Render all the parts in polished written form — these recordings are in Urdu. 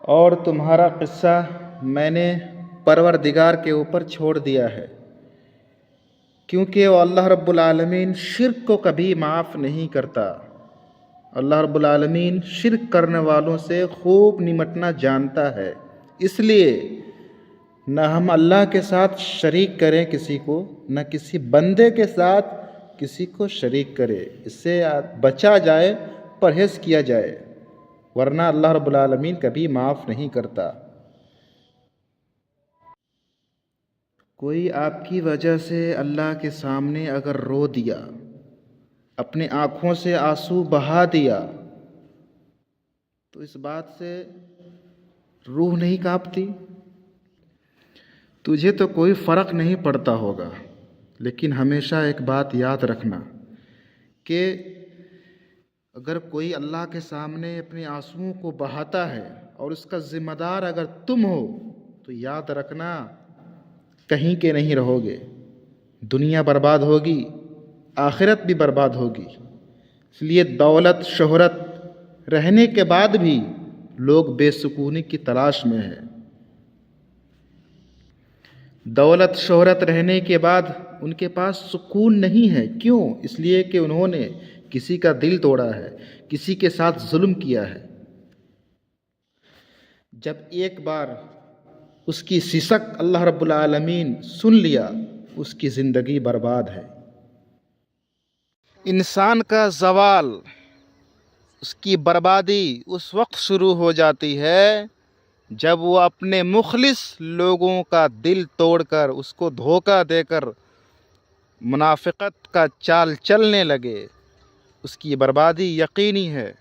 اور تمہارا قصہ میں نے پروردگار کے اوپر چھوڑ دیا ہے، کیونکہ وہ اللہ رب العالمین شرک کو کبھی معاف نہیں کرتا۔ اللہ رب العالمین شرک کرنے والوں سے خوب نمٹنا جانتا ہے، اس لیے نہ ہم اللہ کے ساتھ شریک کریں کسی کو، نہ کسی بندے کے ساتھ کسی کو شریک کرے۔ اس سے بچا جائے، پرہیز کیا جائے، ورنہ اللہ رب العالمین کبھی معاف نہیں کرتا۔ کوئی آپ کی وجہ سے اللہ کے سامنے اگر رو دیا، اپنے آنکھوں سے آنسو بہا دیا، تو اس بات سے روح نہیں کانپتی؟ تجھے تو کوئی فرق نہیں پڑتا ہوگا، لیکن ہمیشہ ایک بات یاد رکھنا کہ اگر کوئی اللہ کے سامنے اپنے آنسوؤں کو بہاتا ہے اور اس کا ذمہ دار اگر تم ہو، تو یاد رکھنا کہیں کے نہیں رہو گے، دنیا برباد ہوگی، آخرت بھی برباد ہوگی۔ اس لیے دولت شہرت رہنے کے بعد بھی لوگ بے سکونی کی تلاش میں ہیں۔ دولت شہرت رہنے کے بعد ان کے پاس سکون نہیں ہے۔ کیوں؟ اس لیے کہ انہوں نے کسی کا دل توڑا ہے، کسی کے ساتھ ظلم کیا ہے۔ جب ایک بار اس کی سسک اللہ رب العالمین سن لیا، اس کی زندگی برباد ہے۔ انسان کا زوال، اس کی بربادی اس وقت شروع ہو جاتی ہے جب وہ اپنے مخلص لوگوں کا دل توڑ کر، اس کو دھوکہ دے کر منافقت کا چال چلنے لگے، اس کی بربادی یقینی ہے۔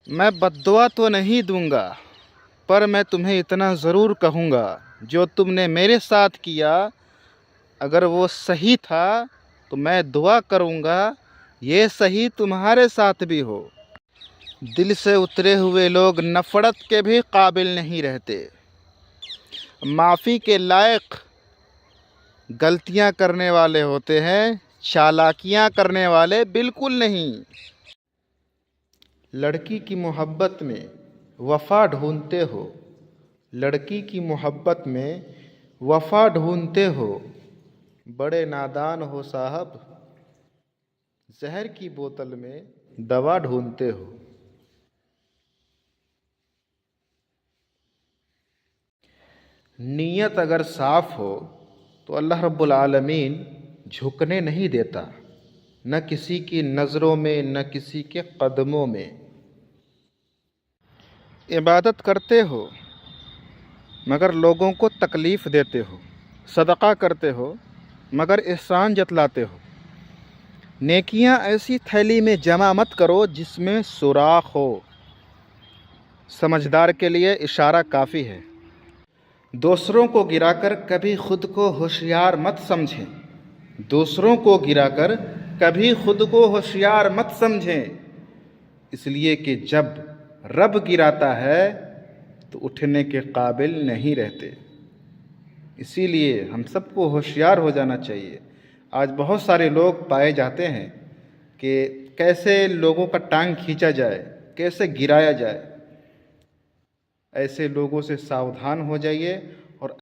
میں بد دعا تو نہیں دوں گا، پر میں تمہیں اتنا ضرور کہوں گا، جو تم نے میرے ساتھ کیا اگر وہ صحیح تھا تو میں دعا کروں گا یہ صحیح تمہارے ساتھ بھی ہو۔ دل سے اترے ہوئے لوگ نفرت کے بھی قابل نہیں رہتے، معافی کے لائق غلطیاں کرنے والے ہوتے ہیں، چالاکیاں کرنے والے بالکل نہیں۔ لڑکی کی محبت میں وفا ڈھونڈتے ہو، لڑکی کی محبت میں وفا ڈھونڈتے ہو، بڑے نادان ہو صاحب، زہر کی بوتل میں دوا ڈھونڈتے ہو۔ نیت اگر صاف ہو تو اللہ رب العالمین جھکنے نہیں دیتا، نہ کسی کی نظروں میں، نہ کسی کے قدموں میں۔ عبادت کرتے ہو مگر لوگوں کو تکلیف دیتے ہو، صدقہ کرتے ہو مگر احسان جتلاتے ہو۔ نیکیاں ایسی تھیلی میں جمع مت کرو جس میں سوراخ ہو۔ سمجھدار کے لیے اشارہ کافی ہے۔ دوسروں کو گرا کر کبھی خود کو ہوشیار مت سمجھیں، دوسروں کو گرا کر کبھی خود کو ہوشیار مت سمجھیں، اس لیے کہ جب رب گراتا ہے تو اٹھنے کے قابل نہیں رہتے۔ اسی لیے ہم سب کو ہوشیار ہو جانا چاہیے۔ آج بہت سارے لوگ پائے جاتے ہیں کہ کیسے لوگوں کا ٹانگ کھینچا جائے، کیسے گرایا جائے۔ ایسے لوگوں سے ساودھان ہو جائیے